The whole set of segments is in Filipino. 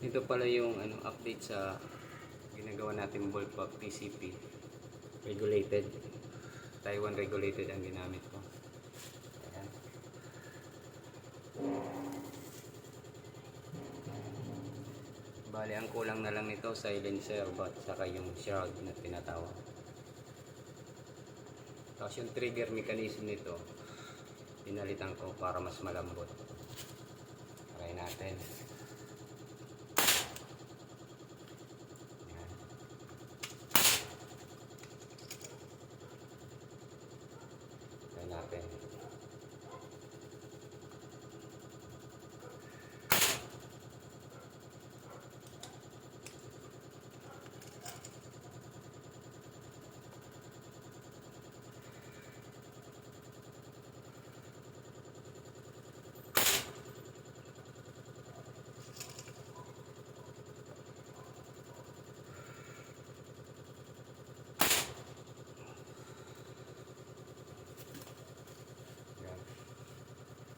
Ito pala yung update sa ginagawa natin bullpup PCP regulated. Taiwan regulated ang ginamit ko. Ayan. Bali ang kulang na lang nito silencer but saka yung shroud na tinatawag. Tapos yung trigger mechanism nito pinalitan ko para mas malambot. Try natin. Natin.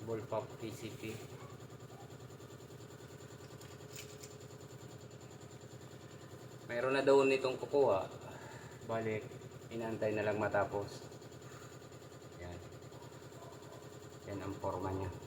Bullpup PCP. Mayroon na daw nitong kukuha. Balik, inaantay na lang matapos. Yan. Yan ang forma niya.